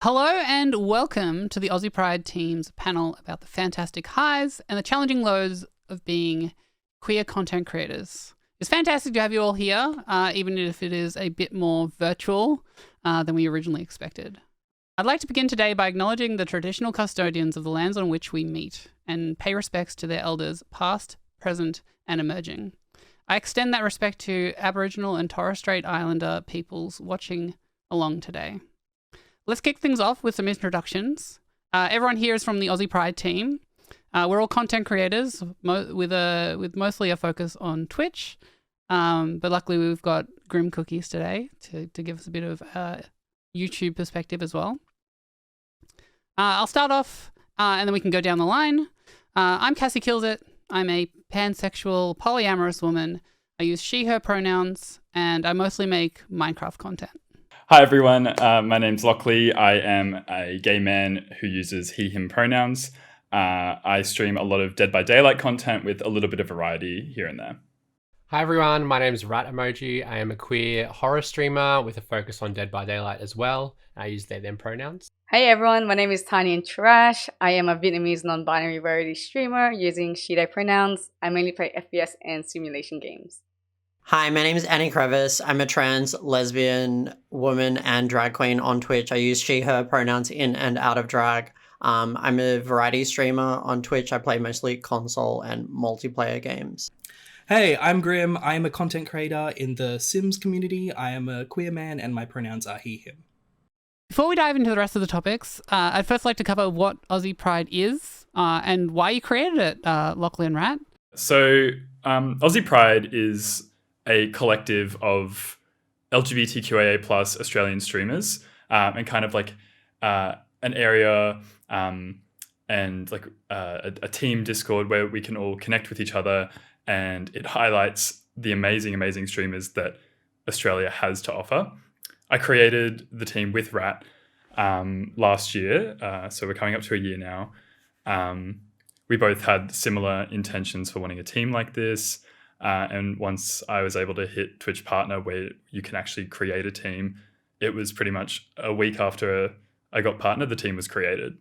Hello and welcome to the Aussie Pride team's panel about the fantastic highs and the challenging lows of being queer content creators. It's fantastic to have you all here, even if it is a bit more virtual than we originally expected. I'd like to begin today by acknowledging the traditional custodians of the lands on which we meet and pay respects to their elders past, present and emerging. I extend that respect to Aboriginal and Torres Strait Islander peoples watching along today. Let's kick things off with some introductions. Everyone here is from the Aussie Pride team. We're all content creators with mostly a focus on Twitch, but luckily we've got grimcookies today to give us a bit of YouTube perspective as well. I'll start off and then we can go down the line. I'm CassieKillsIt. I'm a pansexual, polyamorous woman. I use she, her pronouns, and I mostly make Minecraft content. Hi everyone, my name's Lachlie. I am a gay man who uses he, him pronouns. I stream a lot of Dead by Daylight content with a little bit of variety here and there. Hi everyone, my name is Rat Emoji. I am a queer horror streamer with a focus on Dead by Daylight as well. I use they, them pronouns. Hey everyone, my name is tinyandtrash. I am a Vietnamese non-binary variety streamer using she, they pronouns. I mainly play FPS and simulation games. Hi, my name is AnnieKrevice. I'm a trans, lesbian, woman, and drag queen on Twitch. I use she, her pronouns in and out of drag. I'm a variety streamer on Twitch. I play mostly console and multiplayer games. Hey, I'm Grim. I am a content creator in the Sims community. I am a queer man and my pronouns are he, him. Before we dive into the rest of the topics, I'd first like to cover what Aussie Pride is and why you created it, Lachlie and Rat. So Aussie Pride is a collective of LGBTQIA plus Australian streamers and kind of like an area and like a team Discord where we can all connect with each other, and it highlights the amazing streamers that Australia has to offer. I created the team with Rat last year, so we're coming up to a year now. We both had similar intentions for wanting a team like this. And once I was able to hit Twitch Partner where you can actually create a team, it was pretty much a week after I got Partner, the team was created.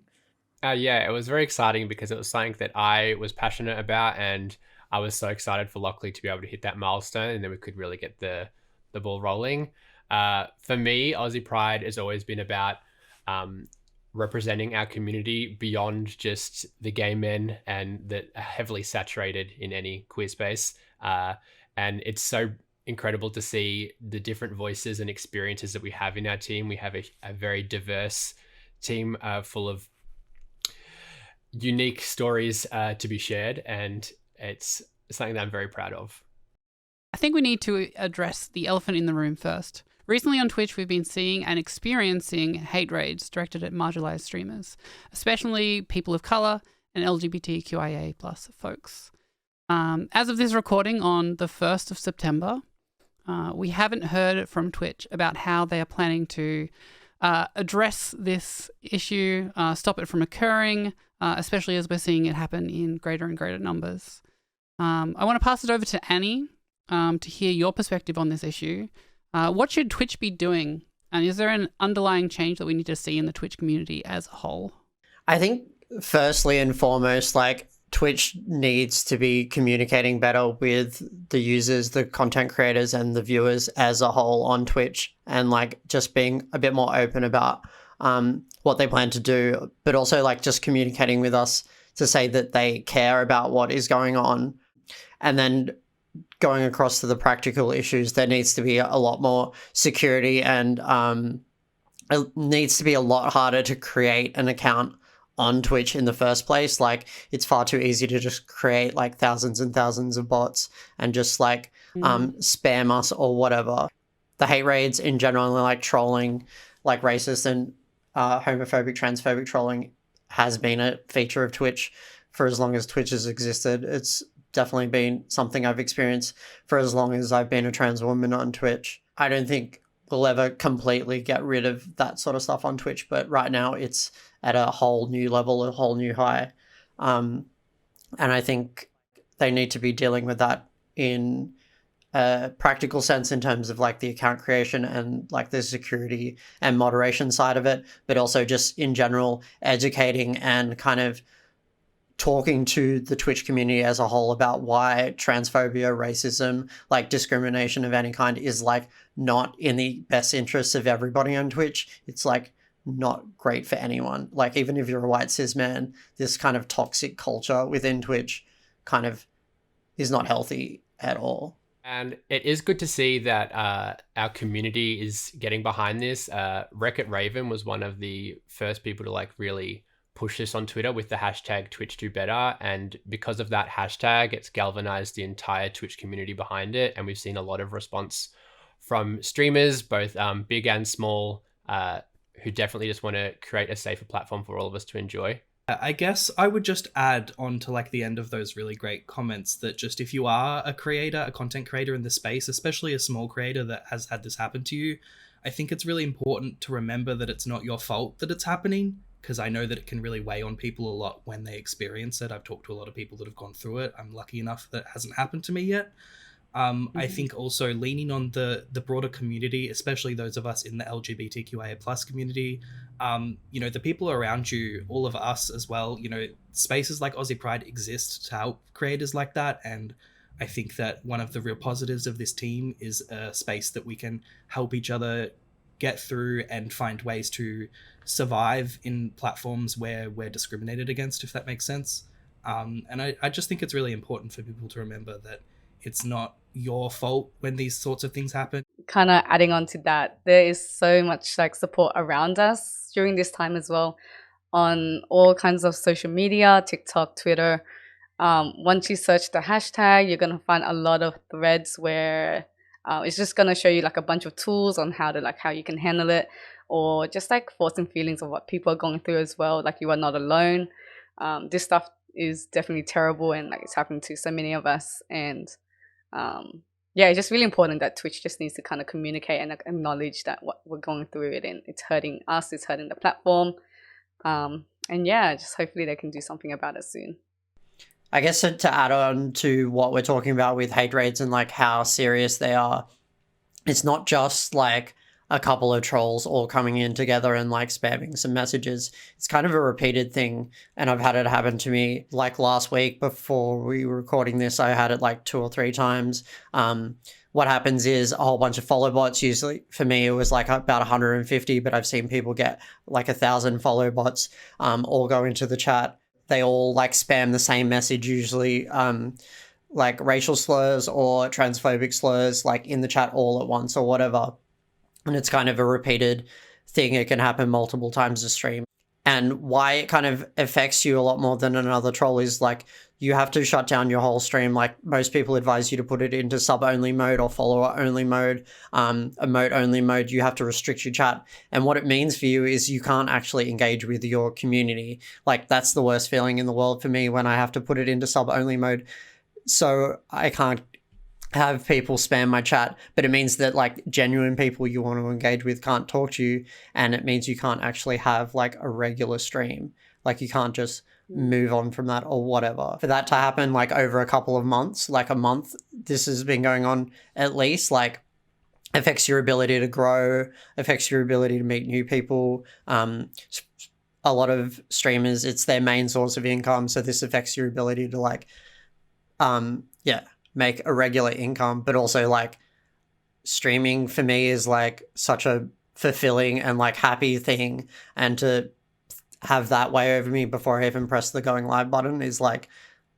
Yeah, it was very exciting because it was something that I was passionate about, and I was so excited for Lachlie to be able to hit that milestone, and then we could really get the ball rolling. For me, Aussie Pride has always been about representing our community beyond just the gay men and that are heavily saturated in any queer space. And it's so incredible to see the different voices and experiences that we have in our team. We have a very diverse team full of unique stories to be shared, and it's something that I'm very proud of. I think we need to address the elephant in the room first. Recently on Twitch, we've been seeing and experiencing hate raids directed at marginalized streamers, especially people of color and LGBTQIA plus folks. As of this recording on the 1st of September, we haven't heard from Twitch about how they are planning to address this issue, stop it from occurring, especially as we're seeing it happen in greater and greater numbers. I want to pass it over to Annie to hear your perspective on this issue. What should Twitch be doing? And is there an underlying change that we need to see in the Twitch community as a whole? I think firstly and foremost, like, Twitch needs to be communicating better with the users, the content creators and the viewers as a whole on Twitch, and like just being a bit more open about what they plan to do, but also like just communicating with us to say that they care about what is going on. And then going across to the practical issues, there needs to be a lot more security, and it needs to be a lot harder to create an account on Twitch in the first place. Like, it's far too easy to just create like thousands and thousands of bots and just like spam us or whatever. The hate raids in general, like trolling, like racist and homophobic, transphobic trolling has been a feature of Twitch for as long as Twitch has existed. It's definitely been something I've experienced for as long as I've been a trans woman on Twitch. I don't think we'll ever completely get rid of that sort of stuff on Twitch, but right now it's at a whole new level, a whole new high. And I think they need to be dealing with that in a practical sense in terms of like the account creation and like the security and moderation side of it, but also just in general educating and kind of talking to the Twitch community as a whole about why transphobia, racism, like discrimination of any kind is like not in the best interests of everybody on Twitch. It's like not great for anyone. Like even if you're a white cis man, this kind of toxic culture within Twitch kind of is not healthy at all. And it is good to see that our community is getting behind this. Wreck-It Raven was one of the first people to like really push this on Twitter with the hashtag #TwitchDoBetter. And because of that hashtag, it's galvanized the entire Twitch community behind it. And we've seen a lot of response from streamers, both big and small, who definitely just want to create a safer platform for all of us to enjoy. I guess I would just add on to like the end of those really great comments that just if you are a creator, a content creator in the space, especially a small creator that has had this happen to you, I think it's really important to remember that it's not your fault that it's happening, because I know that it can really weigh on people a lot when they experience it. I've talked to a lot of people that have gone through it. I'm lucky enough that it hasn't happened to me yet. I think also leaning on the broader community, especially those of us in the LGBTQIA plus community, the people around you, all of us as well, spaces like Aussie Pride exist to help creators like that. And I think that one of the real positives of this team is a space that we can help each other get through and find ways to survive in platforms where we're discriminated against, if that makes sense. And I just think it's really important for people to remember that it's not your fault when these sorts of things happen. Kind of adding on to that, there is so much like support around us during this time as well on all kinds of social media, TikTok, Twitter. Once you search the hashtag, you're going to find a lot of threads where it's just going to show you like a bunch of tools on how you can handle it, or just like thoughts and feelings of what people are going through as well. Like you are not alone. This stuff is definitely terrible, and like it's happening to so many of us. And it's just really important that Twitch just needs to kind of communicate and acknowledge that what we're going through it, and it's hurting us, it's hurting the platform. Just hopefully they can do something about it soon. I guess to add on to what we're talking about with hate raids and like how serious they are, it's not just like a couple of trolls all coming in together and like spamming some messages. It's kind of a repeated thing, and I've had it happen to me like last week before we were recording this. I had it like 2 or 3 times. What happens is a whole bunch of follow bots. Usually for me it was like about 150, but I've seen people get like 1,000 follow bots all go into the chat. They all like spam the same message, usually like racial slurs or transphobic slurs, like in the chat all at once or whatever. And it's kind of a repeated thing. It can happen multiple times a stream. And why it kind of affects you a lot more than another troll is like you have to shut down your whole stream. Like most people advise you to put it into sub-only mode or follower-only mode, emote-only mode. You have to restrict your chat. And what it means for you is you can't actually engage with your community. Like that's the worst feeling in the world for me when I have to put it into sub-only mode. So I can't have people spam my chat, but it means that like genuine people you want to engage with can't talk to you, and it means you can't actually have like a regular stream. Like you can't just move on from that or whatever. For that to happen like over a couple of months, like a month, this has been going on at least, like affects your ability to grow, affects your ability to meet new people. A lot of streamers, it's their main source of income, so this affects your ability to like make a regular income. But also like streaming for me is like such a fulfilling and like happy thing, and to have that weigh over me before I even press the going live button is like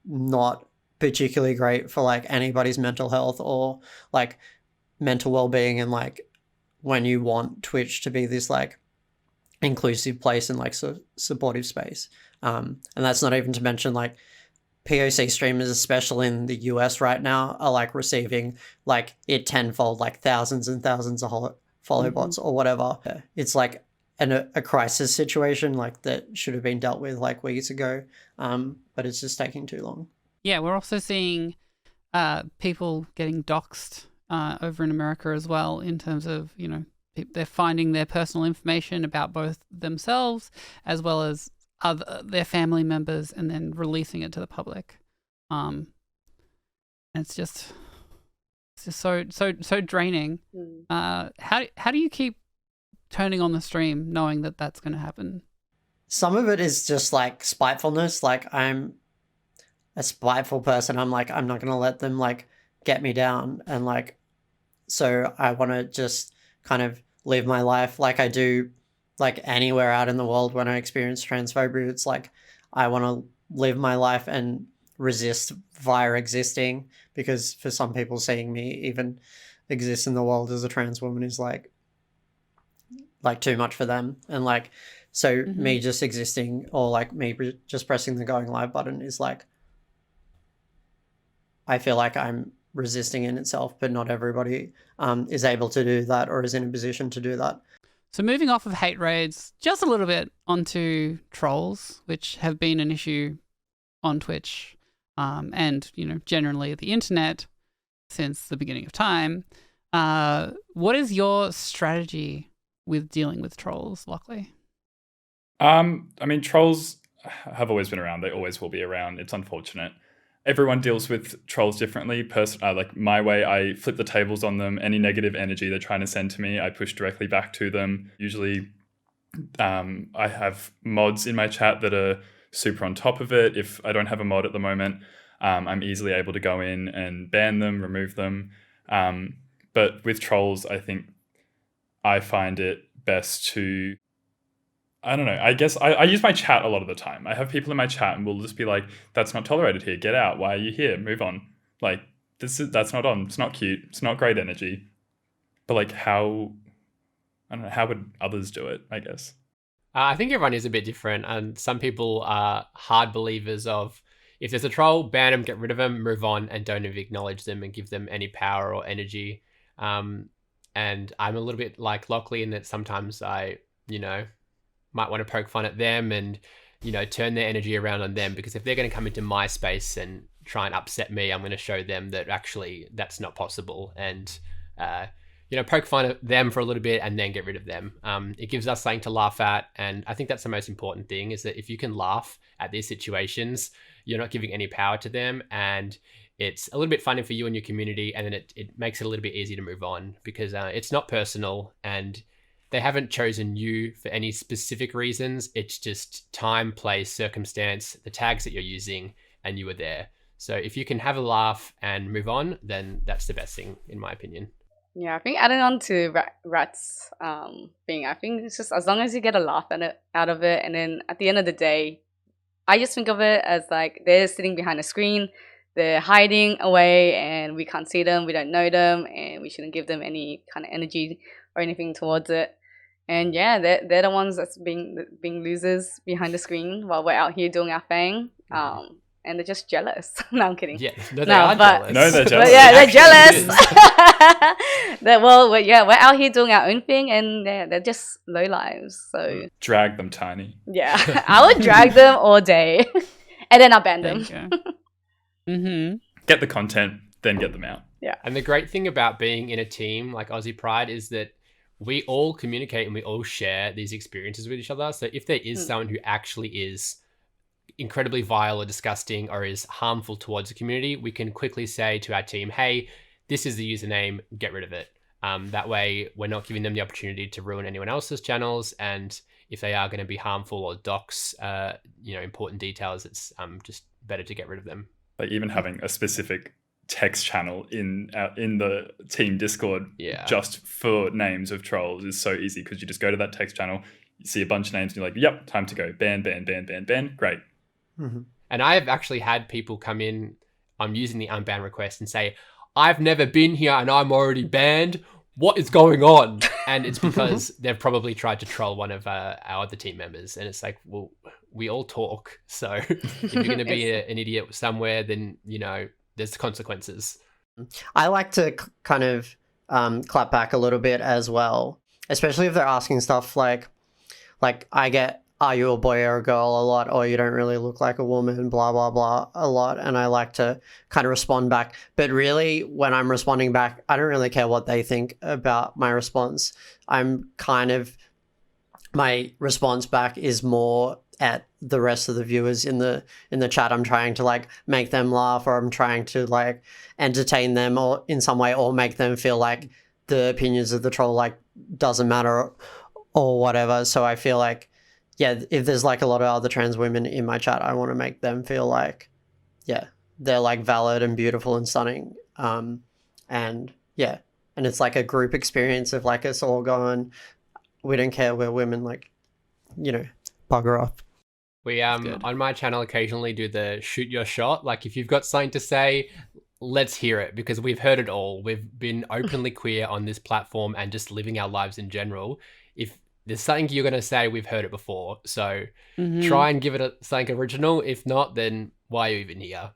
not particularly great for like anybody's mental health or like mental well-being. And like when you want Twitch to be this like inclusive place and like supportive space, and that's not even to mention like POC streamers, especially in the US right now, are like receiving like it tenfold, like thousands and thousands of follow bots or whatever. It's like a crisis situation like that should have been dealt with like weeks ago, but it's just taking too long. Yeah, we're also seeing people getting doxxed over in America as well, in terms of, they're finding their personal information about both themselves as well as their family members, and then releasing it to the public. And it's just so draining. How do you keep turning on the stream knowing that that's going to happen? Some of it is just like spitefulness. Like, I'm a spiteful person. I'm like, I'm not going to let them like get me down. And like, so I want to just kind of live my life like I do, like anywhere out in the world when I experience transphobia. It's like, I want to live my life and resist via existing, because for some people, seeing me even exist in the world as a trans woman is like too much for them. And like, so me just existing, or like me just pressing the going live button is like, I feel like I'm resisting in itself, but not everybody is able to do that or is in a position to do that. So moving off of hate raids just a little bit onto trolls, which have been an issue on Twitch and, you know, generally the internet since the beginning of time. What is your strategy with dealing with trolls, Lachlie? I mean, trolls have always been around. They always will be around. It's unfortunate. Everyone deals with trolls differently. Like my way, I flip the tables on them. Any negative energy they're trying to send to me, I push directly back to them. Usually, I have mods in my chat that are super on top of it. If I don't have a mod at the moment, I'm easily able to go in and ban them, remove them. But with trolls, I think I find it best to, I don't know, I guess I use my chat a lot of the time. I have people in my chat and we'll just be like, that's not tolerated here. Get out. Why are you here? Move on. Like, that's not on. It's not cute. It's not great energy. But like, I don't know, how would others do it, I guess? I think everyone is a bit different, and some people are hard believers of, if there's a troll, ban them, get rid of them, move on, and don't even acknowledge them and give them any power or energy. And I'm a little bit like Lachlie in that sometimes I, you know, might want to poke fun at them and, you know, turn their energy around on them, because if they're going to come into my space and try and upset me, I'm going to show them that actually that's not possible, and you know, poke fun at them for a little bit and then get rid of them. It gives us something to laugh at, and I think that's the most important thing, is that if you can laugh at these situations, you're not giving any power to them, and it's a little bit funny for you and your community, and then it makes it a little bit easier to move on, because it's not personal, and they haven't chosen you for any specific reasons. It's just time, place, circumstance, the tags that you're using, and you were there. So if you can have a laugh and move on, then that's the best thing, in my opinion. Yeah, I think adding on to Rat's thing, I think it's just as long as you get a laugh out of it, and then at the end of the day, I just think of it as like they're sitting behind a screen, they're hiding away, and we can't see them, we don't know them, and we shouldn't give them any kind of energy or anything towards it. And yeah, they're the ones that's being losers behind the screen while we're out here doing our thing. And they're just jealous. No, I'm kidding. Yeah, no, they are jealous. No, they're jealous. But yeah, they're jealous. We're out here doing our own thing, and they're just low lives. So drag them, Tiny. Yeah, I would drag them all day, and then I'll ban them. Get the content, then get them out. Yeah. And the great thing about being in a team like Aussie Pride is that we all communicate and we all share these experiences with each other. So if there is someone who actually is incredibly vile or disgusting or is harmful towards the community, we can quickly say to our team, hey, this is the username, get rid of it. That way we're not giving them the opportunity to ruin anyone else's channels, and if they are going to be harmful or dox important details, it's just better to get rid of them. Like even having a specific text channel in the team Discord just for names of trolls is so easy, because you just go to that text channel, you see a bunch of names and you're like, yep, time to go, ban, great. And I have actually had people come in, I'm using the unban request, and say, I've never been here and I'm already banned, what is going on? And it's because they've probably tried to troll one of our other team members, and it's like, well, we all talk, so if you're going to be an idiot somewhere, then there's consequences. I like to kind of clap back a little bit as well, especially if they're asking stuff like I get, are you a boy or a girl a lot, or you don't really look like a woman, blah, blah, blah, a lot. And I like to kind of respond back. But really, when I'm responding back, I don't really care what they think about my response. My response back is more at the rest of the viewers in the chat. I'm trying to like make them laugh, or I'm trying to like entertain them or in some way, or make them feel like the opinions of the troll like doesn't matter or whatever. So I feel like, yeah, if there's like a lot of other trans women in my chat, I want to make them feel like, yeah, they're like valid and beautiful and stunning. And yeah, and it's like a group experience of like us all going, we don't care, we're women, like, you know, bugger off. We on my channel occasionally do the shoot your shot. Like if you've got something to say, let's hear it, because we've heard it all. We've been openly queer on this platform and just living our lives in general. If there's something you're going to say, we've heard it before. So try and give it something original. If not, then why are you even here?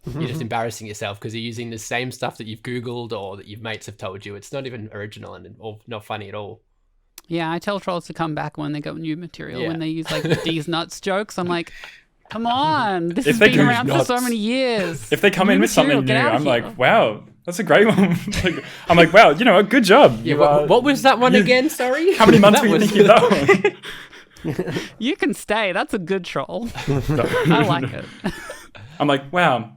You're just embarrassing yourself because you're using the same stuff that you've Googled or that your mates have told you. It's not even original or not funny at all. Yeah, I tell trolls to come back when they got new material. When they use like D's nuts jokes, I'm like, come on, this has been around for so many years. If they come in with something new, I'm like, wow, that's a great one. Like, I'm like, wow, you know, good job. Yeah, what was that one again? Sorry. How many months were you thinking of that one? You can stay. That's a good troll. I like it. I'm like, wow,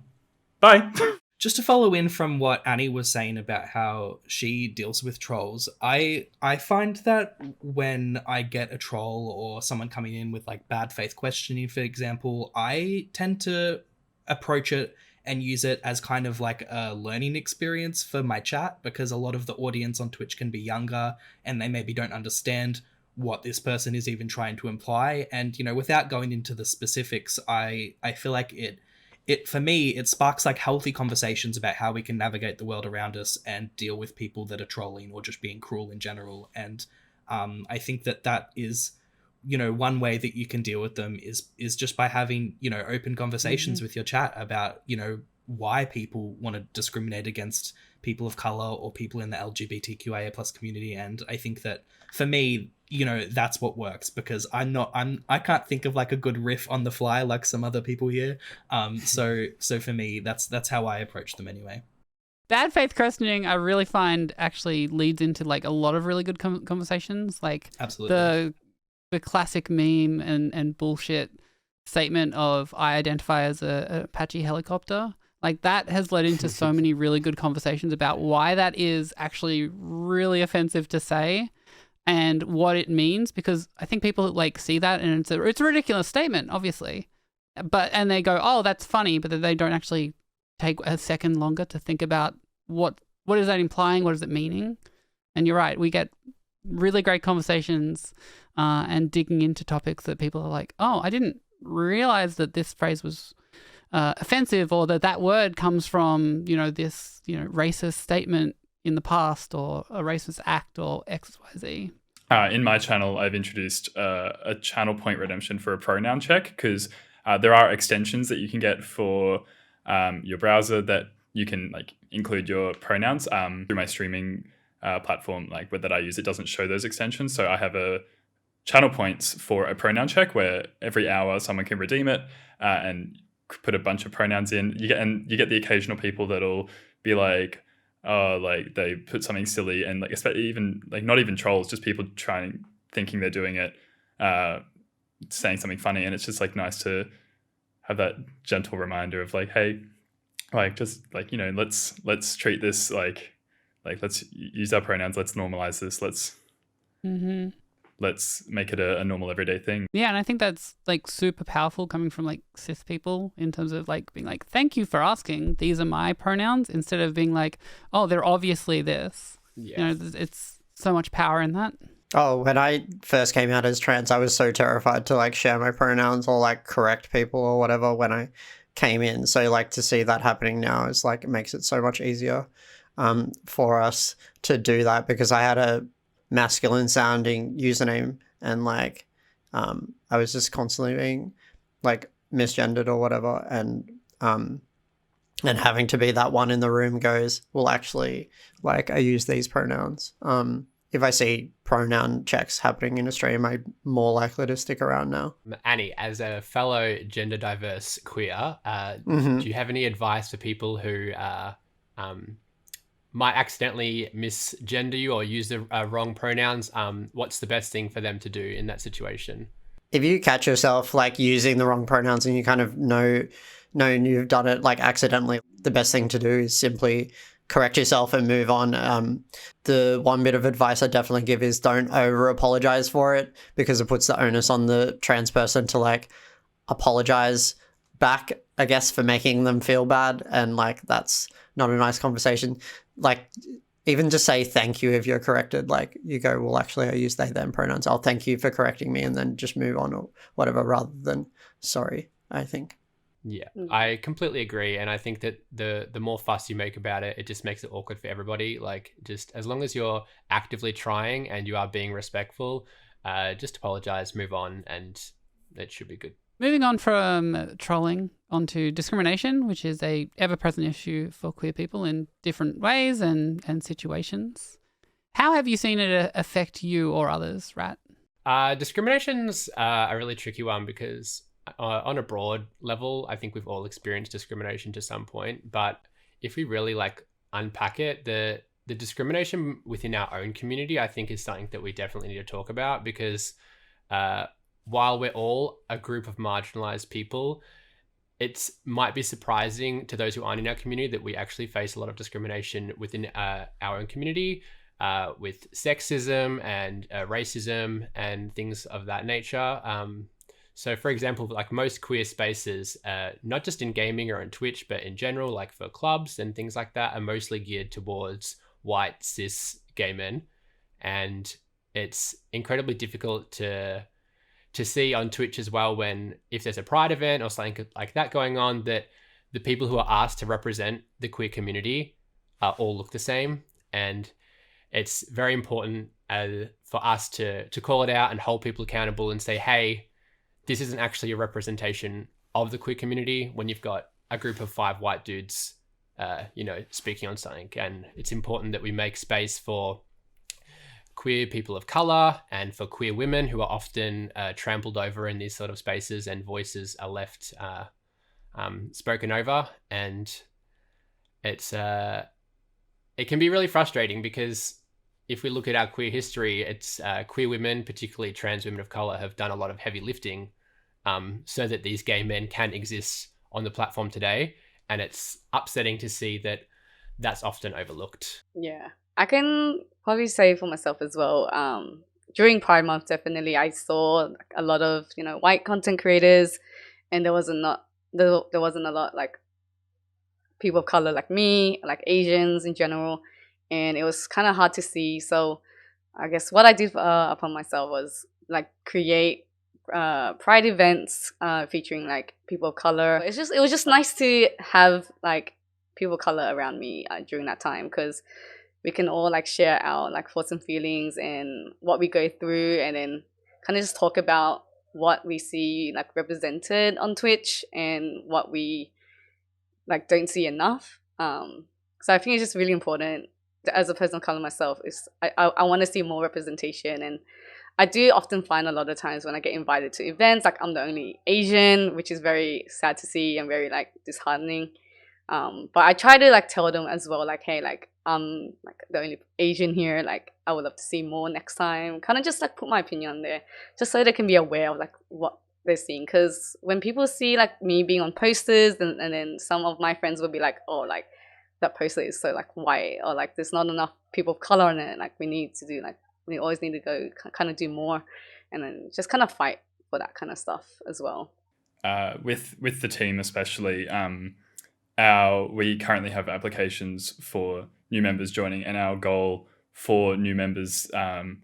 bye. Just to follow in from what Annie was saying about how she deals with trolls, I find that when I get a troll or someone coming in with like bad faith questioning, for example, I tend to approach it and use it as kind of like a learning experience for my chat, because a lot of the audience on Twitch can be younger and they maybe don't understand what this person is even trying to imply. And, you know, without going into the specifics, I feel like it for me, it sparks like healthy conversations about how we can navigate the world around us and deal with people that are trolling or just being cruel in general. And I think that is, you know, one way that you can deal with them is just by having, you know, open conversations with your chat about, you know, why people want to discriminate against people of color or people in the LGBTQIA plus community. And I think that for me, you know, that's what works, because I can't think of like a good riff on the fly like some other people here. So for me, that's how I approach them anyway. Bad faith questioning, I really find actually leads into like a lot of really good conversations. Like absolutely the classic meme and bullshit statement of I identify as a Apache helicopter. Like that has led into so many really good conversations about why that is actually really offensive to say and what it means, because I think people like see that and it's a ridiculous statement, obviously, and they go, oh, that's funny, but then they don't actually take a second longer to think about what is that implying, what is it meaning. And you're right, we get really great conversations and digging into topics that people are like, oh, I didn't realize that this phrase was offensive, or that word comes from, you know, this, you know, racist statement in the past, or a racist act, or XYZ. In my channel, I've introduced a channel point redemption for a pronoun check, because there are extensions that you can get for your browser that you can like include your pronouns. Through my streaming platform, like that I use, it doesn't show those extensions. So I have a channel points for a pronoun check where every hour someone can redeem it and put a bunch of pronouns in. You get the occasional people that'll be like, oh, like they put something silly, and like especially even like not even trolls, just people thinking they're doing it, saying something funny, and it's just like nice to have that gentle reminder of like, hey, like just like, you know, let's treat this like let's use our pronouns, let's normalize this, let's make it a normal everyday thing. Yeah, and I think that's like super powerful coming from like cis people, in terms of like being like, thank you for asking, these are my pronouns, instead of being like, oh, they're obviously this. Yeah. You know, it's so much power in that. Oh, when I first came out as trans, I was so terrified to like share my pronouns or like correct people or whatever when I came in. So like to see that happening now is like, it makes it so much easier for us to do that, because I had a masculine sounding username and like I was just constantly being like misgendered or whatever, and having to be that one in the room goes, well, actually, like I use these pronouns. If I see pronoun checks happening in Australia, am I more likely to stick around now? Annie, as a fellow gender diverse queer, do you have any advice for people who might accidentally misgender you or use the wrong pronouns? What's the best thing for them to do in that situation? if you catch yourself like using the wrong pronouns and you kind of know you've done it like accidentally, the best thing to do is simply correct yourself and move on. The one bit of advice I definitely give is don't over apologize for it, because it puts the onus on the trans person to like apologize back, I guess, for making them feel bad, and like that's not a nice conversation. Like, even just say thank you if you're corrected. Like, you go, well, actually, I use they, them pronouns. I'll thank you for correcting me, and then just move on or whatever, rather than sorry, I think. Yeah, I completely agree. And I think that the more fuss you make about it, it just makes it awkward for everybody. Like, just as long as you're actively trying and you are being respectful, just apologize, move on, and it should be good. Moving on from trolling onto discrimination, which is a ever-present issue for queer people in different ways and situations. How have you seen it affect you or others, Rat? Discrimination's a really tricky one because on a broad level, I think we've all experienced discrimination to some point. But if we really like unpack it, the discrimination within our own community, I think, is something that we definitely need to talk about, because while we're all a group of marginalized people, it might be surprising to those who aren't in our community that we actually face a lot of discrimination within our own community, with sexism and racism and things of that nature. So, for example, like most queer spaces, not just in gaming or on Twitch, but in general, like for clubs and things like that, are mostly geared towards white cis gay men. And it's incredibly difficult to see on Twitch as well, when if there's a Pride event or something like that going on, that the people who are asked to represent the queer community all look the same. And it's very important for us to call it out and hold people accountable and say, hey, this isn't actually a representation of the queer community when you've got a group of 5 white dudes, speaking on something. And it's important that we make space for queer people of color and for queer women who are often trampled over in these sort of spaces, and voices are left spoken over. And it can be really frustrating, because if we look at our queer history, it's queer women, particularly trans women of color, have done a lot of heavy lifting so that these gay men can exist on the platform today. And it's upsetting to see that that's often overlooked. Yeah, I can probably say for myself as well. During Pride Month, definitely, I saw a lot of white content creators, and there wasn't a lot like people of color like me, like Asians in general, and it was kind of hard to see. So I guess what I did upon myself was like create Pride events featuring like people of color. It was just nice to have like people of color around me during that time, because we can all like share our like thoughts and feelings and what we go through, and then kind of just talk about what we see like represented on Twitch and what we like don't see enough. So I think it's just really important. As a person of color myself, I want to see more representation, and I do often find a lot of times when I get invited to events, like I'm the only Asian, which is very sad to see and very like disheartening. But I try to like tell them as well, like, hey, like I'm like the only Asian here, like I would love to see more next time. Kind of just like put my opinion on there, just so they can be aware of like what they're seeing. Because when people see like me being on posters, and then some of my friends will be like, oh, like that poster is so like white, or like there's not enough people of color on it, like we always need to go kind of do more, and then just kind of fight for that kind of stuff as well. With the team especially, we currently have applications for new members joining, and our goal for new members have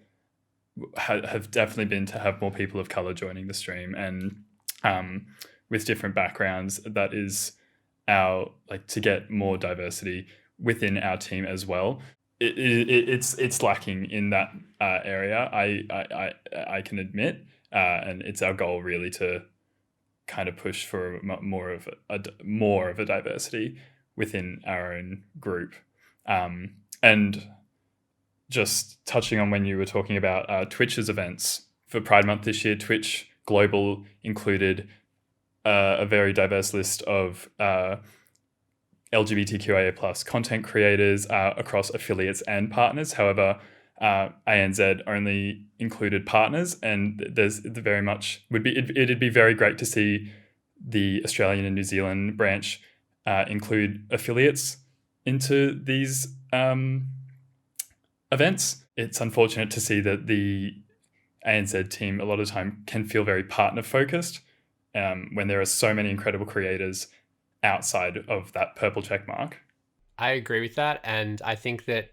definitely been to have more people of color joining the stream, and with different backgrounds. That is our to get more diversity within our team as well. It's lacking in that area. I can admit, and it's our goal really to kind of push for more of a diversity within our own group. And just touching on when you were talking about Twitch's events for Pride Month this year, Twitch Global included a very diverse list of LGBTQIA plus content creators across affiliates and partners. However, ANZ only included partners, and it'd be very great to see the Australian and New Zealand branch include affiliates into these events. It's unfortunate to see that the ANZ team a lot of the time can feel very partner focused when there are so many incredible creators outside of that purple check mark. I agree with that. And I think that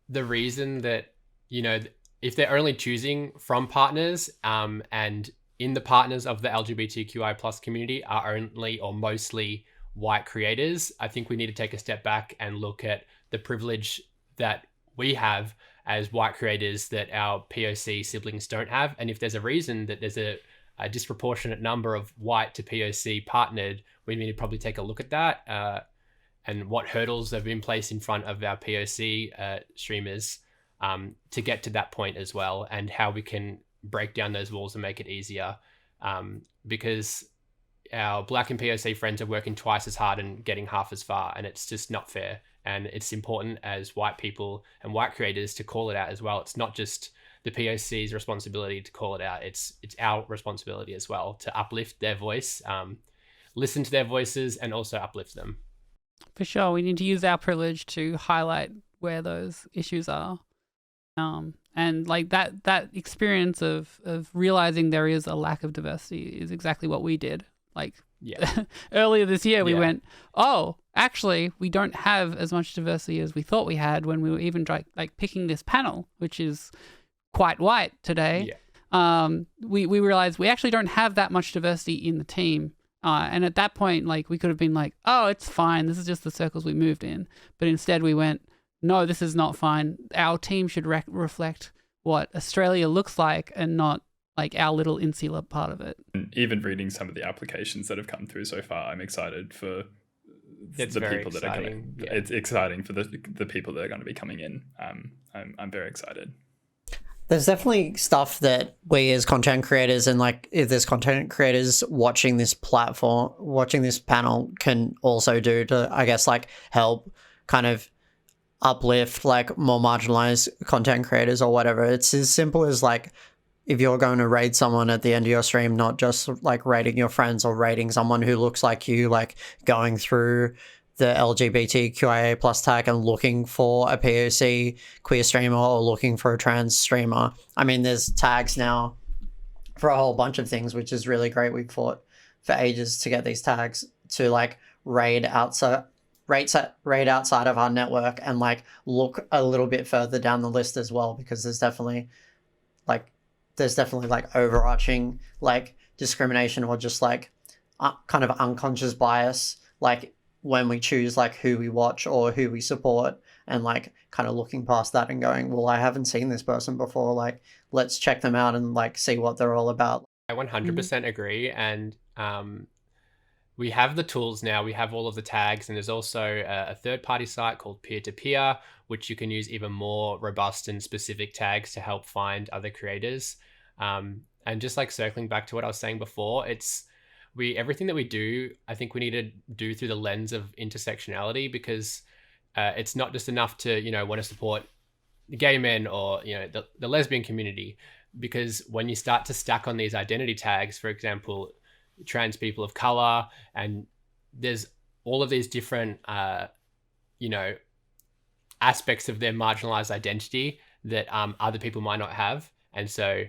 the reason that, if they're only choosing from partners and in the partners of the LGBTQI plus community are only or mostly white creators, I think we need to take a step back and look at the privilege that we have as white creators that our POC siblings don't have. And if there's a reason that there's a disproportionate number of white to POC partnered, we need to probably take a look at that and what hurdles have been placed in front of our POC streamers to get to that point as well, and how we can break down those walls and make it easier, because our Black and POC friends are working twice as hard and getting half as far, and it's just not fair. And it's important as white people and white creators to call it out as well. It's not just the POC's responsibility to call it out. It's our responsibility as well to uplift their voice, listen to their voices, and also uplift them. For sure. We need to use our privilege to highlight where those issues are. And like that experience of realizing there is a lack of diversity is exactly what we did. Like earlier this year, we went, oh, actually, we don't have as much diversity as we thought we had when we were even like picking this panel, which is quite white today. We realized we actually don't have that much diversity in the team. And at that point, like, we could have been like, oh, it's fine. This is just the circles we moved in. But instead we went, no, this is not fine. Our team should reflect what Australia looks like and not like our little insular part of it. And even reading some of the applications that have come through so far, I'm excited for the people that are going to. It's exciting for the people that are going to be coming in. I'm very excited. There's definitely stuff that we as content creators and like if there's content creators watching this panel can also do to, I guess, like help kind of uplift like more marginalized content creators or whatever. It's as simple as like if you're going to raid someone at the end of your stream, not just like raiding your friends or raiding someone who looks like you, like going through the LGBTQIA plus tag and looking for a POC queer streamer or looking for a trans streamer. I mean, there's tags now for a whole bunch of things, which is really great. We've fought for ages to get these tags to like raid outside of our network and like look a little bit further down the list as well, because there's definitely like overarching like discrimination or just like kind of unconscious bias, like when we choose like who we watch or who we support, and like kind of looking past that and going, well, I haven't seen this person before, like let's check them out and like see what they're all about. I 100% agree. And we have the tools now, we have all of the tags, and there's also a third-party site called Peer-to-Peer, which you can use even more robust and specific tags to help find other creators. And just like circling back to what I was saying before, everything that we do, I think we need to do through the lens of intersectionality, because it's not just enough to, want to support gay men or, the lesbian community, because when you start to stack on these identity tags, for example, trans people of color, and there's all of these different, aspects of their marginalized identity that other people might not have. And so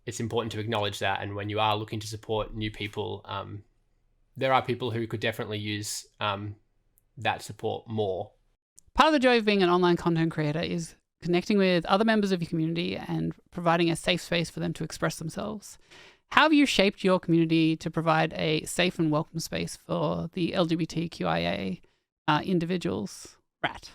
it's important to acknowledge that. And when you are looking to support new people, there are people who could definitely use that support more. Part of the joy of being an online content creator is connecting with other members of your community and providing a safe space for them to express themselves. How have you shaped your community to provide a safe and welcome space for the LGBTQIA individuals? Rat.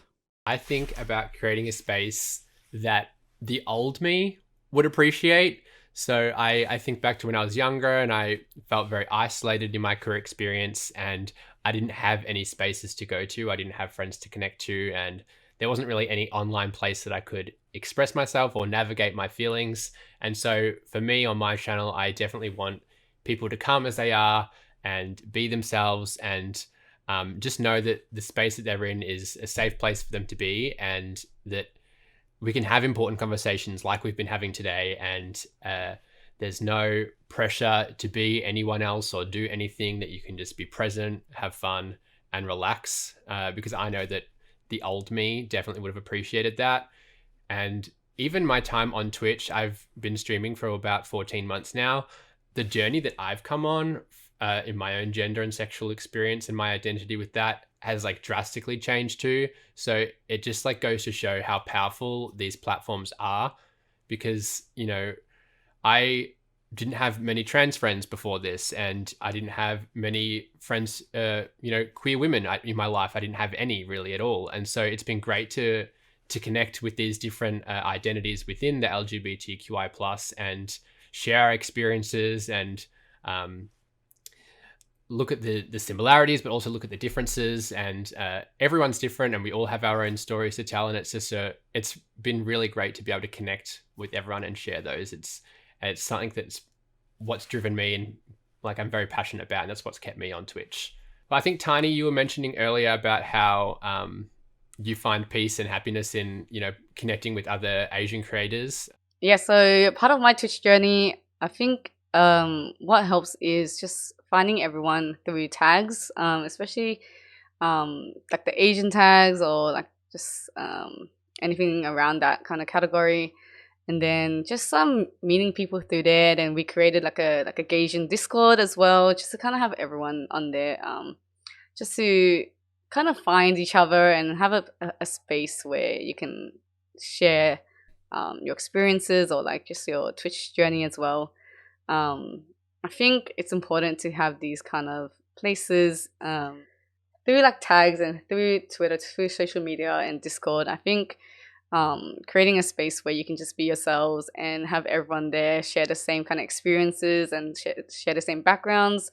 I think about creating a space that the old me would appreciate. So I think back to when I was younger and I felt very isolated in my career experience, and I didn't have any spaces to go to. I didn't have friends to connect to, and there wasn't really any online place that I could express myself or navigate my feelings. And so for me on my channel, I definitely want people to come as they are and be themselves, and just know that the space that they're in is a safe place for them to be, and that we can have important conversations like we've been having today, and there's no pressure to be anyone else or do anything, that you can just be present, have fun, and relax. Because I know that the old me definitely would have appreciated that. And even my time on Twitch, I've been streaming for about 14 months now. The journey that I've come on in my own gender and sexual experience and my identity with that has like drastically changed too. So it just like goes to show how powerful these platforms are, because, you know, I didn't have many trans friends before this, and I didn't have many friends, queer women in my life. I didn't have any really at all. And so it's been great to connect with these different identities within the LGBTQI plus and share our experiences and look at the similarities, but also look at the differences. And everyone's different, and we all have our own stories to tell. And it's just it's been really great to be able to connect with everyone and share those. It's something that's what's driven me, and like I'm very passionate about, and that's what's kept me on Twitch. But I think, Tiny, you were mentioning earlier about how you find peace and happiness in, you know, connecting with other Asian creators. Yeah, so part of my Twitch journey, I think what helps is just finding everyone through tags, especially like the Asian tags, or like just anything around that kind of category. And then just meeting people through there. And we created like a Gaysian Discord as well, just to kind of have everyone on there, just to kind of find each other and have a space where you can share your experiences, or like just your Twitch journey as well. I think it's important to have these kind of places through like tags and through Twitter, through social media and Discord. I think creating a space where you can just be yourselves and have everyone there share the same kind of experiences and share the same backgrounds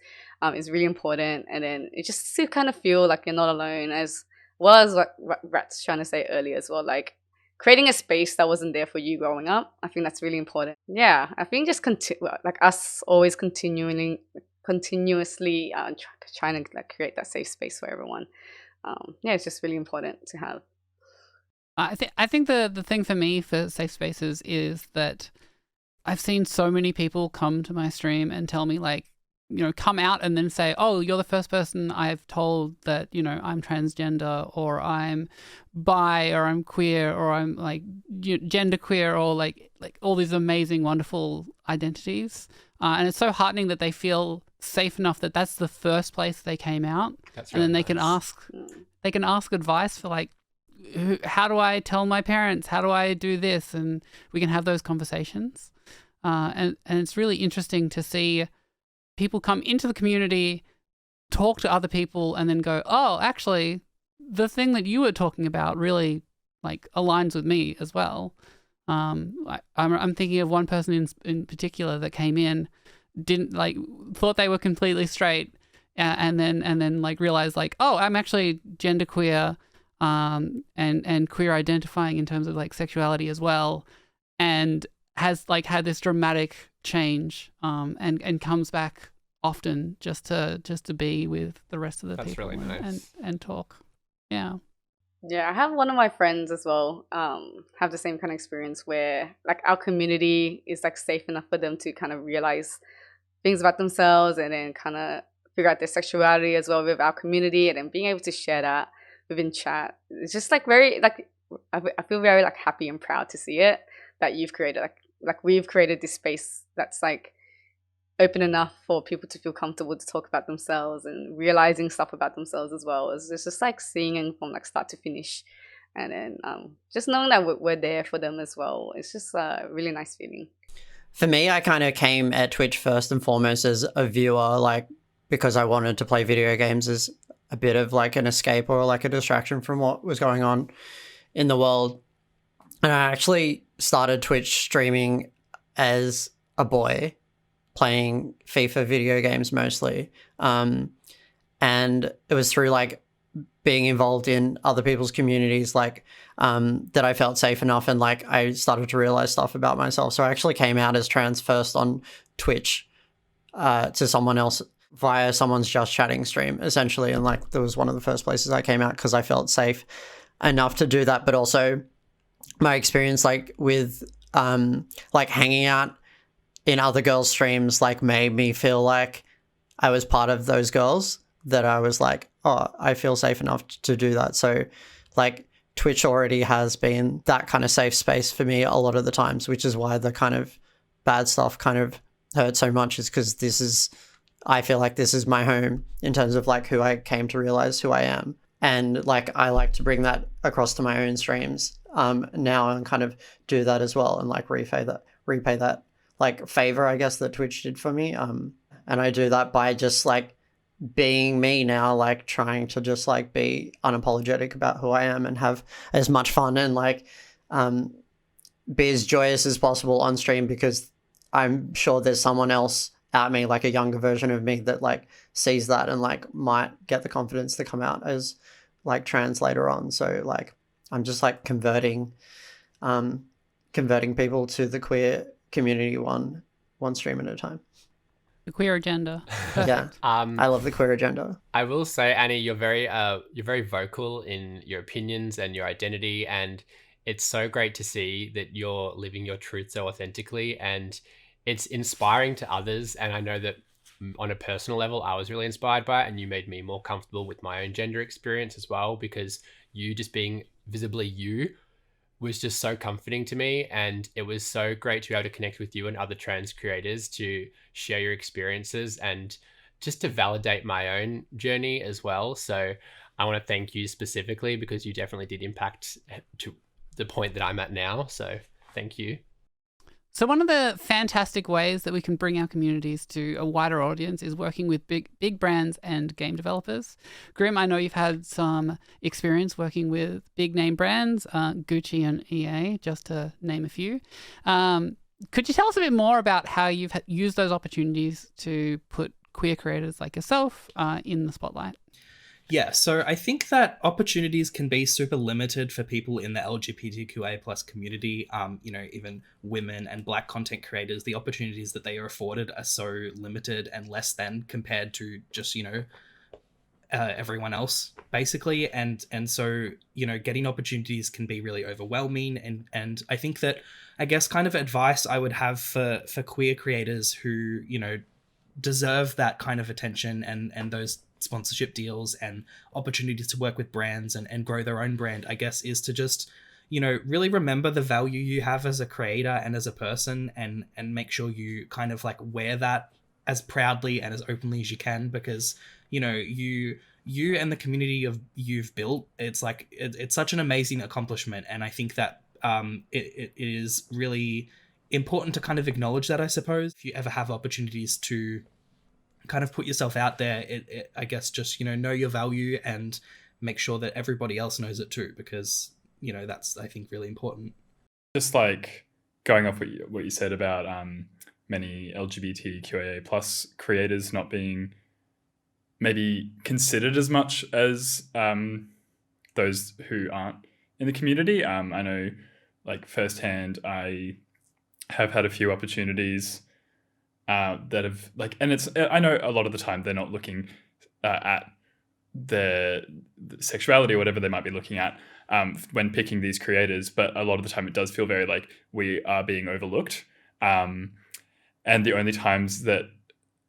is really important. And then it just to kind of feel like you're not alone, as well as what Rat's trying to say earlier as well, like creating a space that wasn't there for you growing up. I think that's really important. Yeah, I think just like us always continuously trying to like create that safe space for everyone. Yeah, it's just really important to have. I think the thing for me for safe spaces is that I've seen so many people come to my stream and tell me, like, you know, come out and then say, oh, you're the first person I've told that, you know, I'm transgender, or I'm bi, or I'm queer, or I'm like genderqueer, or like all these amazing, wonderful identities. And it's so heartening that they feel safe enough that that's the first place they came out. That's really, and then nice. they can ask advice for like, how do I tell my parents? How do I do this? And we can have those conversations. And it's really interesting to see people come into the community, talk to other people, and then go, oh, actually, the thing that you were talking about really like aligns with me as well. I'm thinking of one person in particular that came in, didn't like, thought they were completely straight, and then like realized like, oh, I'm actually genderqueer, and queer identifying in terms of like sexuality as well, and has like had this dramatic change, and comes back often just to be with the rest of the That's people really nice. and talk. Yeah. Yeah, I have one of my friends as well have the same kind of experience where like our community is like safe enough for them to kind of realize things about themselves, and then kind of figure out their sexuality as well with our community, and then being able to share that within chat. It's just like very like I feel very like happy and proud to see it, that you've created like we've created this space that's like open enough for people to feel comfortable to talk about themselves and realizing stuff about themselves as well. It's just like seeing it from like start to finish, and then just knowing that we're there for them as well. It's just a really nice feeling. For me, I kind of came at Twitch first and foremost as a viewer, like because I wanted to play video games as a bit of like an escape or like a distraction from what was going on in the world. And I actually started Twitch streaming as a boy, playing FIFA video games mostly. And it was through like being involved in other people's communities, like that I felt safe enough, and like I started to realize stuff about myself. So I actually came out as trans first on Twitch to someone else via someone's Just Chatting stream, essentially. And like that was one of the first places I came out because I felt safe enough to do that. But also my experience like with like hanging out in other girls' streams like made me feel like I was part of those girls, that I was like, oh, I feel safe enough to do that. So like Twitch already has been that kind of safe space for me a lot of the times, which is why the kind of bad stuff kind of hurt so much, is because I feel like this is my home in terms of like who I came to realize who I am. And like I like to bring that across to my own streams now and kind of do that as well, and like repay that like favor, I guess, that Twitch did for me. And I do that by just like being me now, like trying to just like be unapologetic about who I am and have as much fun and like be as joyous as possible on stream, because I'm sure there's someone else at me, like a younger version of me, that like sees that and like might get the confidence to come out as like trans later on. So like I'm just like converting people to the queer community one stream at a time. The queer agenda. Yeah. I love the queer agenda. I will say, Annie, you're very vocal in your opinions and your identity, and it's so great to see that you're living your truth so authentically, and it's inspiring to others. And I know that on a personal level, I was really inspired by it, and you made me more comfortable with my own gender experience as well, because you just being visibly you was just so comforting to me. And it was so great to be able to connect with you and other trans creators to share your experiences and just to validate my own journey as well. So I want to thank you specifically, because you definitely did impact to the point that I'm at now. So thank you. So one of the fantastic ways that we can bring our communities to a wider audience is working with big brands and game developers. Grim, I know you've had some experience working with big name brands, Gucci and EA, just to name a few. Could you tell us a bit more about how you've used those opportunities to put queer creators like yourself in the spotlight? Yeah, so I think that opportunities can be super limited for people in the LGBTQIA plus community. Even women and Black content creators, the opportunities that they are afforded are so limited and less than compared to just, everyone else, basically. And so, getting opportunities can be really overwhelming. And I think that, I guess, kind of advice I would have for queer creators who, deserve that kind of attention and those sponsorship deals and opportunities to work with brands and grow their own brand, I guess, is to just, really remember the value you have as a creator and as a person, and make sure you kind of like wear that as proudly and as openly as you can, because, you and the community you've built, it's like, it's such an amazing accomplishment. And I think that it is really important to kind of acknowledge that, I suppose. If you ever have opportunities to kind of put yourself out there, I guess just, know your value and make sure that everybody else knows it too, because, that's, I think, really important. Just like going off what you said about many LGBTQIA plus creators not being maybe considered as much as those who aren't in the community. I know, like, firsthand, I have had a few opportunities that have like, and I know a lot of the time they're not looking at the sexuality or whatever they might be looking at when picking these creators, but a lot of the time it does feel very like we are being overlooked, and the only times that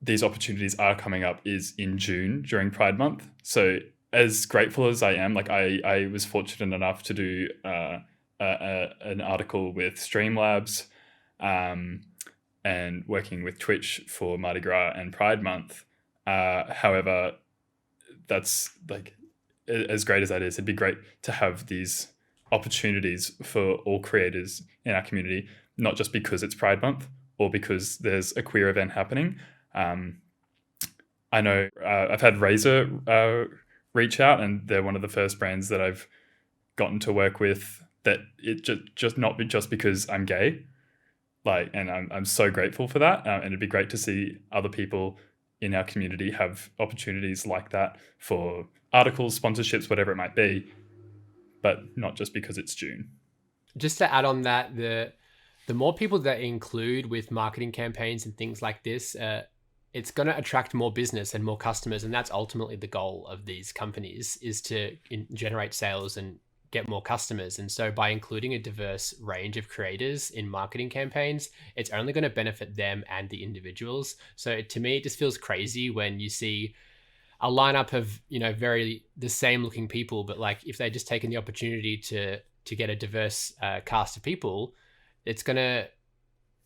these opportunities are coming up is in June during Pride Month. So as grateful as I am, like I was fortunate enough to do an article with Streamlabs and working with Twitch for Mardi Gras and Pride Month. However, that's like, as great as that is, it'd be great to have these opportunities for all creators in our community, not just because it's Pride Month or because there's a queer event happening. I know I've had Razer reach out, and they're one of the first brands that I've gotten to work with, that it just not just because I'm gay. Like, and I'm so grateful for that. And it'd be great to see other people in our community have opportunities like that for articles, sponsorships, whatever it might be, but not just because it's June. Just to add on that, the more people that include with marketing campaigns and things like this, it's going to attract more business and more customers. And that's ultimately the goal of these companies, is to generate sales and get more customers. And so by including a diverse range of creators in marketing campaigns, it's only going to benefit them and the individuals. So to me, it just feels crazy when you see a lineup of, very the same looking people, but like if they just taken the opportunity to get a diverse cast of people, it's going to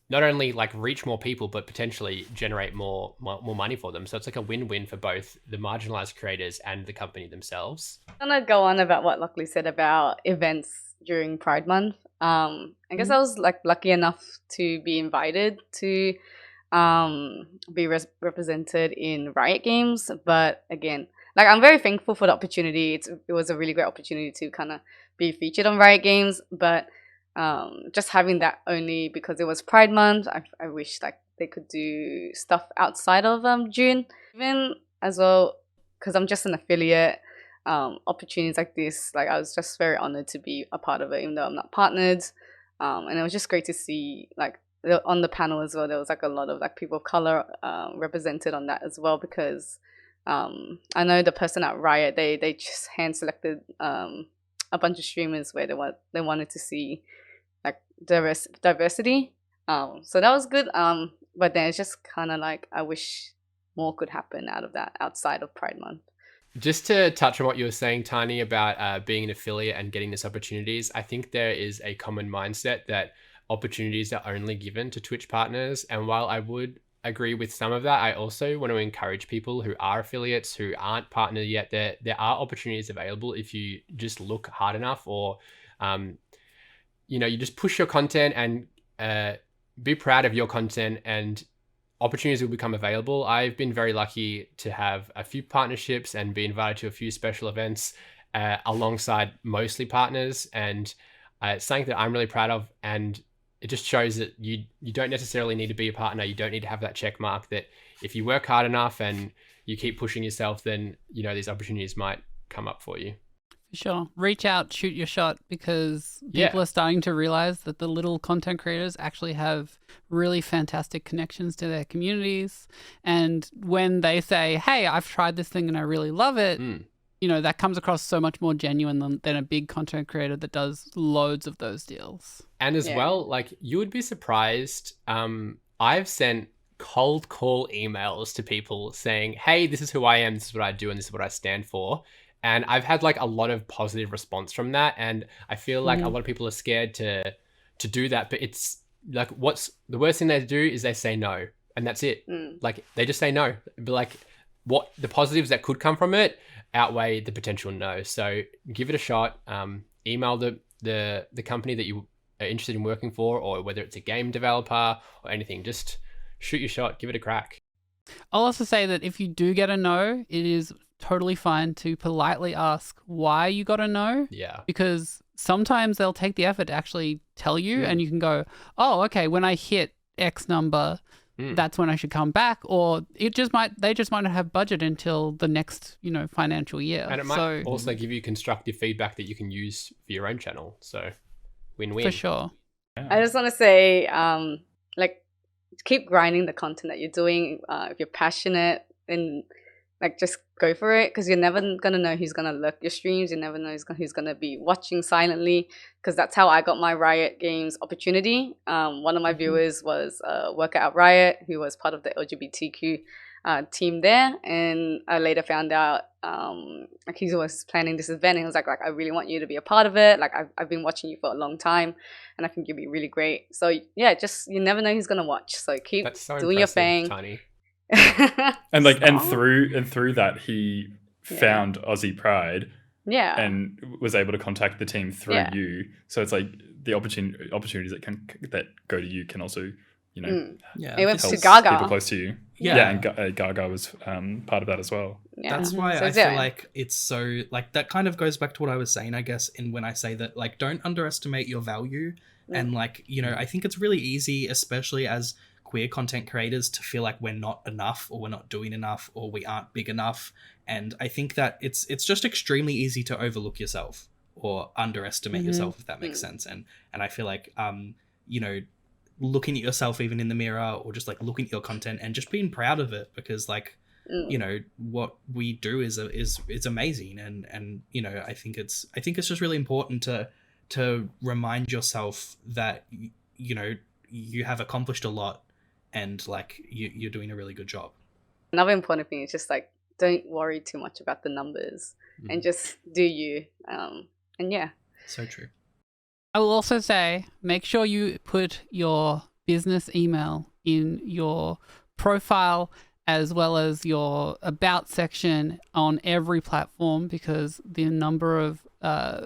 not only like reach more people, but potentially generate more money for them. So it's like a win-win for both the marginalized creators and the company themselves. I'm gonna go on about what Lachlie said about events during Pride Month. I guess I was like lucky enough to be invited to be represented in Riot Games, but again, like I'm very thankful for the opportunity. It was a really great opportunity to kind of be featured on Riot Games, but just having that only because it was Pride Month, I wish like they could do stuff outside of June, even as well, because I'm just an affiliate. Opportunities like this, like I was just very honored to be a part of it, even though I'm not partnered. And it was just great to see like on the panel as well. There was like a lot of like people of color represented on that as well, because I know the person at Riot, they just hand selected a bunch of streamers where they wanted to see like diversity. So that was good. But then it's just kind of like I wish more could happen out of that outside of Pride Month. Just to touch on what you were saying, Tiny, about being an affiliate and getting these opportunities, I think there is a common mindset that opportunities are only given to Twitch partners. And while I would agree with some of that, I also want to encourage people who are affiliates, who aren't partnered yet, there are opportunities available if you just look hard enough, or you just push your content and be proud of your content, and opportunities will become available. I've been very lucky to have a few partnerships and be invited to a few special events alongside mostly partners, and it's something that I'm really proud of. And it just shows that you don't necessarily need to be a partner. You don't need to have that check mark, that if you work hard enough and you keep pushing yourself, then these opportunities might come up for you. Sure. Reach out, shoot your shot, because people are starting to realize that the little content creators actually have really fantastic connections to their communities. And when they say, hey, I've tried this thing and I really love it, that comes across so much more genuine than a big content creator that does loads of those deals. And as well, like you would be surprised. I've sent cold call emails to people saying, hey, this is who I am, this is what I do, and this is what I stand for. And I've had like a lot of positive response from that. And I feel like a lot of people are scared to do that. But it's like, what's the worst thing they do is they say no. And that's it. Like they just say no. But like what the positives that could come from it outweigh the potential no. So give it a shot. Email the company that you are interested in working for, or whether it's a game developer or anything. Just shoot your shot. Give it a crack. I'll also say that if you do get a no, it is totally fine to politely ask why you got a no. Yeah. Because sometimes they'll take the effort to actually tell you, and you can go, oh, okay, when I hit X number, that's when I should come back. Or they just might not have budget until the next, financial year. And it might also give you constructive feedback that you can use for your own channel. So win-win. For sure. Yeah. I just want to say, keep grinding the content that you're doing. If you're passionate, and just go for it, because you're never gonna know who's gonna look your streams. You never know who's gonna be watching silently, because that's how I got my Riot Games opportunity. One of my viewers was a worker at Riot who was part of the LGBTQ team there, and I later found out he was planning this event, and he was like I really want you to be a part of it. Like I've been watching you for a long time, and I think you'll be really great. So yeah, just you never know who's gonna watch. So keep doing your thing. Tiny. And through that he found Aussie Pride, and was able to contact the team through you. So it's like the opportunities that go to you can also it went to Gaga, people close to you. And Gaga was part of that as well. That's why I feel like it's so like that kind of goes back to what I was saying, I guess, in when I say that like don't underestimate your value. And I think it's really easy, especially as queer content creators, to feel like we're not enough, or we're not doing enough, or we aren't big enough. And I think that it's just extremely easy to overlook yourself or underestimate yourself, if that makes sense. And I feel like looking at yourself even in the mirror, or just like looking at your content and just being proud of it, because you know, what we do is amazing, and you know, I think it's just really important to remind yourself that you know, you have accomplished a lot, and like you're doing a really good job. Another important thing is just like, don't worry too much about the numbers and just do you. And yeah. So true. I will also say, make sure you put your business email in your profile as well as your about section on every platform, because the number of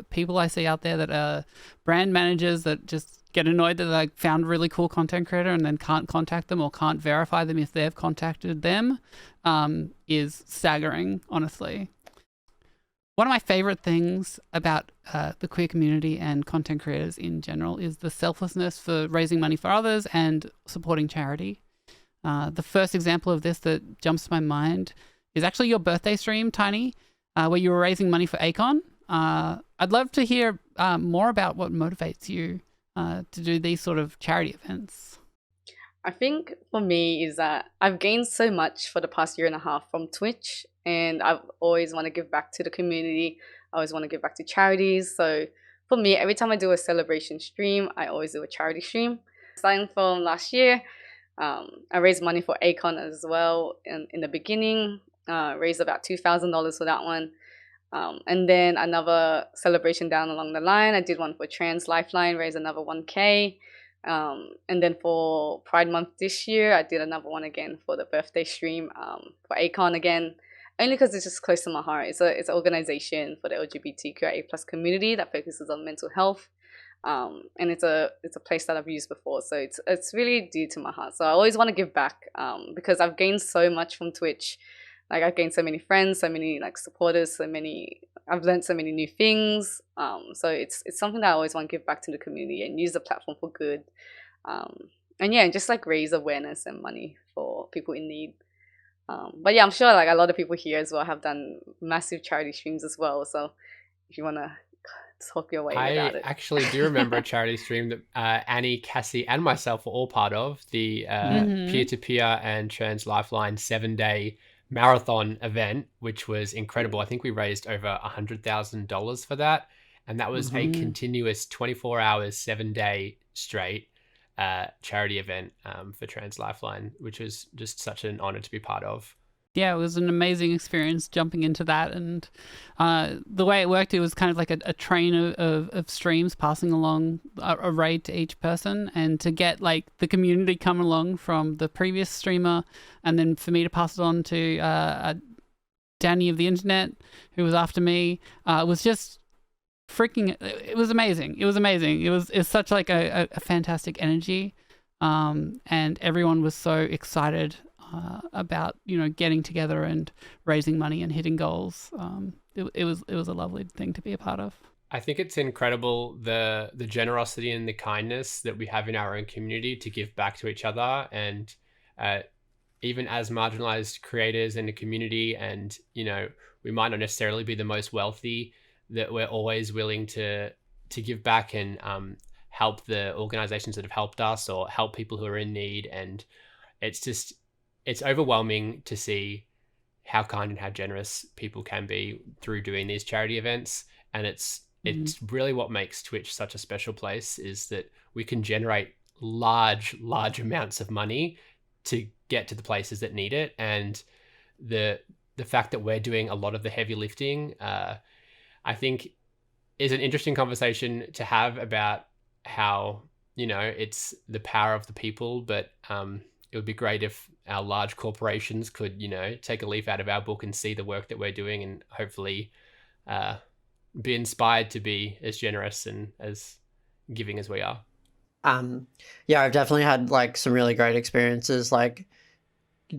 people I see out there that are brand managers that just get annoyed that they found a really cool content creator and then can't contact them or can't verify them if they've contacted them is staggering, honestly. One of my favorite things about the queer community and content creators in general is the selflessness for raising money for others and supporting charity. The first example of this that jumps to my mind is actually your birthday stream, Tiny, where you were raising money for Akon. I'd love to hear more about what motivates you to do these sort of charity events. I think for me is that I've gained so much for the past year and a half from Twitch, and I've always want to give back to the community. I always want to give back to charities. So for me, every time I do a celebration stream, I always do a charity stream. Starting from last year, I raised money for Akon as well in the beginning, raised about $2,000 for that one. And then another celebration down along the line, I did one for Trans Lifeline, raised another 1K. And then for Pride Month this year, I did another one again for the birthday stream for Akon again, only because it's just close to my heart. It's an organization for the LGBTQIA+ community that focuses on mental health. And it's a place that I've used before, so it's really dear to my heart. So I always want to give back because I've gained so much from Twitch. Like, I've gained so many friends, so many like supporters, I've learned so many new things. So it's something that I always want to give back to the community and use the platform for good. And yeah, just like raise awareness and money for people in need. But yeah, I'm sure like a lot of people here as well have done massive charity streams as well. So if you want to talk your way about it. I actually do remember a charity stream that Annie, Cassie, and myself were all part of, the peer-to-peer and Trans Lifeline 7-day marathon event, which was incredible. I think we raised over $100,000 for that, and that was a continuous 24 hours, 7-day straight charity event for Trans Lifeline, which was just such an honor to be part of. Yeah, it was an amazing experience jumping into that, and the way it worked, it was kind of like a train of streams passing along a raid to each person, and to get like the community come along from the previous streamer, and then for me to pass it on to Danny of the internet, who was after me, was just freaking. It was amazing. It was amazing. It was such like a fantastic energy, and everyone was so excited about, you know, getting together and raising money and hitting goals. It was a lovely thing to be a part of. I think it's incredible the generosity and the kindness that we have in our own community to give back to each other, and even as marginalized creators in the community, and you know, we might not necessarily be the most wealthy, that we're always willing to give back and help the organizations that have helped us or help people who are in need. And it's overwhelming to see how kind and how generous people can be through doing these charity events. And it's really what makes Twitch such a special place, is that we can generate large amounts of money to get to the places that need it. And the fact that we're doing a lot of the heavy lifting, I think is an interesting conversation to have about how, you know, it's the power of the people, but it would be great if our large corporations could, you know, take a leaf out of our book and see the work that we're doing, and hopefully be inspired to be as generous and as giving as we are. Yeah, I've definitely had like some really great experiences, like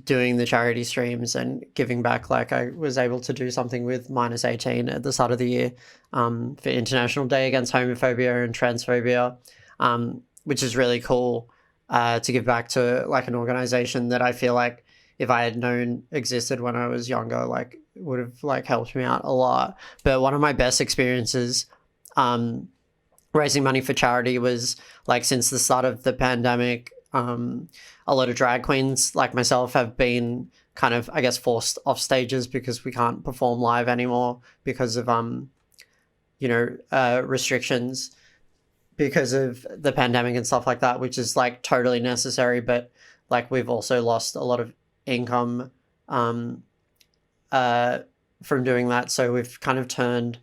doing the charity streams and giving back. Like, I was able to do something with -18 at the start of the year for International Day Against Homophobia and Transphobia, which is really cool. To give back to like an organization that I feel like if I had known existed when I was younger, like would have like helped me out a lot. But one of my best experiences raising money for charity was like, since the start of the pandemic, a lot of drag queens like myself have been kind of, I guess, forced off stages because we can't perform live anymore because of restrictions because of the pandemic and stuff like that, which is like totally necessary. But like we've also lost a lot of income from doing that, so we've kind of turned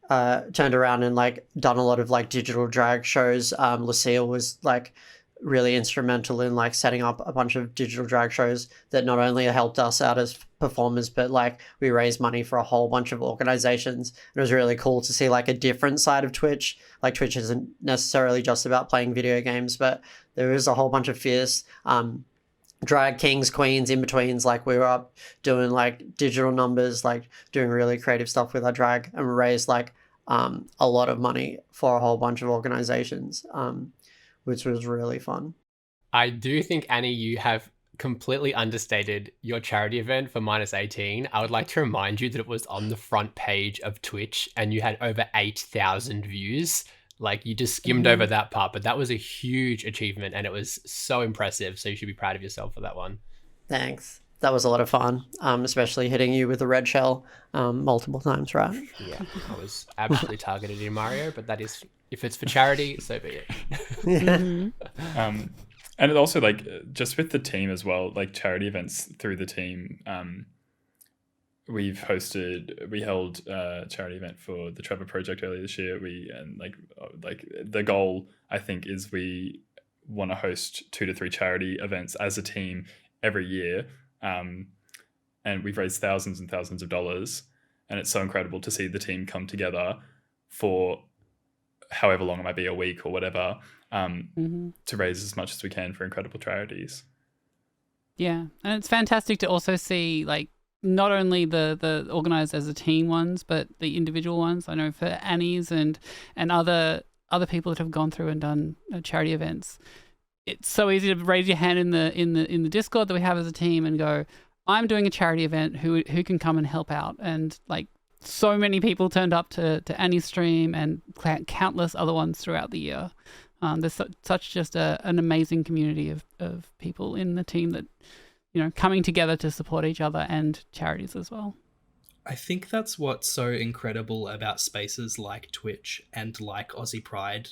around and like done a lot of like digital drag shows. Lucille was like really instrumental in like setting up a bunch of digital drag shows that not only helped us out as performers, but like we raised money for a whole bunch of organizations. And it was really cool to see like a different side of Twitch. Like Twitch isn't necessarily just about playing video games, but there is a whole bunch of fierce drag kings, queens, in-betweens. Like we were up doing like digital numbers, like doing really creative stuff with our drag, and we raised like a lot of money for a whole bunch of organizations, which was really fun. I do think, Annie, you have completely understated your charity event for -18. I would like to remind you that it was on the front page of Twitch and you had over 8,000 views. Like, you just skimmed over that part, but that was a huge achievement and it was so impressive. So you should be proud of yourself for that one. Thanks. That was a lot of fun, especially hitting you with the red shell multiple times, right? Yeah, I was absolutely targeted in Mario, but that is, if it's for charity, so be it. And it also, like, just with the team as well, like charity events through the team. We held a charity event for the Trevor Project earlier this year. Like the goal, I think, is we want to host 2 to 3 charity events as a team every year. And we've raised thousands and thousands of dollars. And it's so incredible to see the team come together for however long it might be, a week or whatever, to raise as much as we can for incredible charities. Yeah. And it's fantastic to also see, like, not only the organised as a team ones, but the individual ones. I know for Annie's and other people that have gone through and done charity events, it's so easy to raise your hand in the Discord that we have as a team and go, I'm doing a charity event, who can come and help out. And like, so many people turned up to Annie's stream and countless other ones throughout the year. There's such just an amazing community of people in the team that, you know, coming together to support each other and charities as well. I think that's what's so incredible about spaces like Twitch and like Aussie Pride,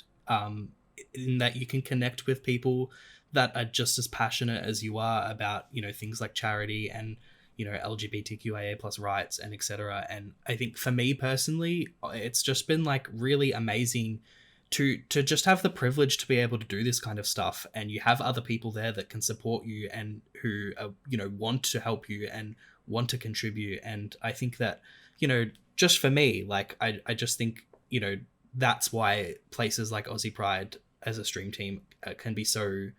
in that you can connect with people that are just as passionate as you are about, you know, things like charity and, you know, LGBTQIA plus rights and etc. And I think for me personally, it's just been like really amazing to just have the privilege to be able to do this kind of stuff, and you have other people there that can support you and who you know, want to help you and want to contribute. And I think that, you know, just for me, like I just think, you know, that's why places like Aussie Pride as a stream team can be so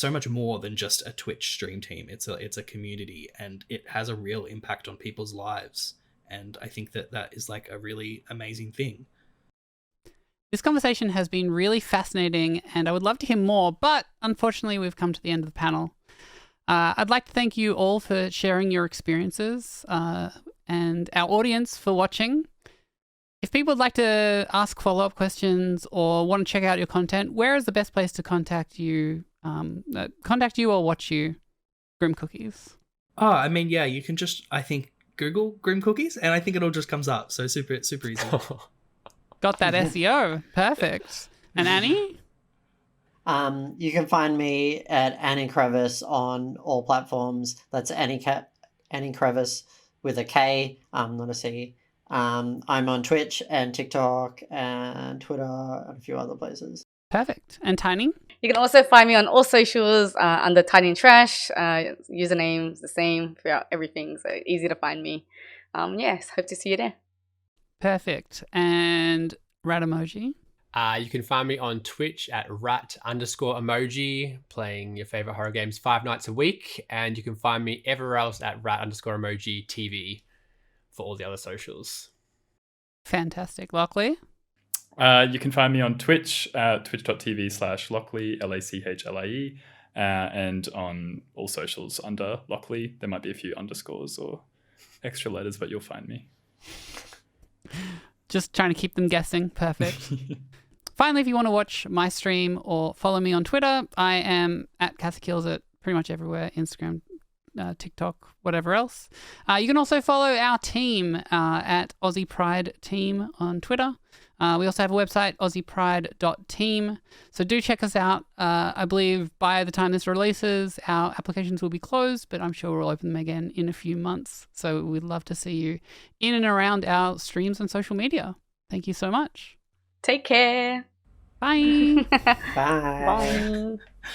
much more than just a Twitch stream team. It's a community, and it has a real impact on people's lives. And I think that is like a really amazing thing. This conversation has been really fascinating and I would love to hear more, but unfortunately we've come to the end of the panel. I'd like to thank you all for sharing your experiences and our audience for watching. If people would like to ask follow-up questions or want to check out your content, where is the best place to contact you or watch you, Grimcookies? Oh, I mean, yeah, you can just, I think, Google Grimcookies and I think it all just comes up. So super easy. Got that SEO. Perfect. And Annie? You can find me at AnnieKrevice on all platforms. That's AnnieKrevice with a K, not a C. I'm on Twitch and TikTok and Twitter and a few other places. Perfect. And Tiny? You can also find me on all socials under tinyandtrash. Username's the same throughout everything, so easy to find me. Yes, hope to see you there. Perfect. And rat emoji? You can find me on Twitch at rat_emoji, playing your favorite horror games 5 nights a week. And you can find me everywhere else at rat_emoji TV for all the other socials. Fantastic. Lachlie? You can find me on Twitch, twitch.tv/Lachlie, LACHLIE, and on all socials under Lachlie. There might be a few underscores or extra letters, but you'll find me. Just trying to keep them guessing. Perfect. Finally, if you want to watch my stream or follow me on Twitter, I am at CassieKillsIt pretty much everywhere. Instagram, TikTok, whatever else. You can also follow our team at Aussie Pride Team on Twitter. We also have a website, aussiepride.team. So do check us out. I believe by the time this releases, our applications will be closed, but I'm sure we'll open them again in a few months. So we'd love to see you in and around our streams and social media. Thank you so much. Take care. Bye. Bye. Bye.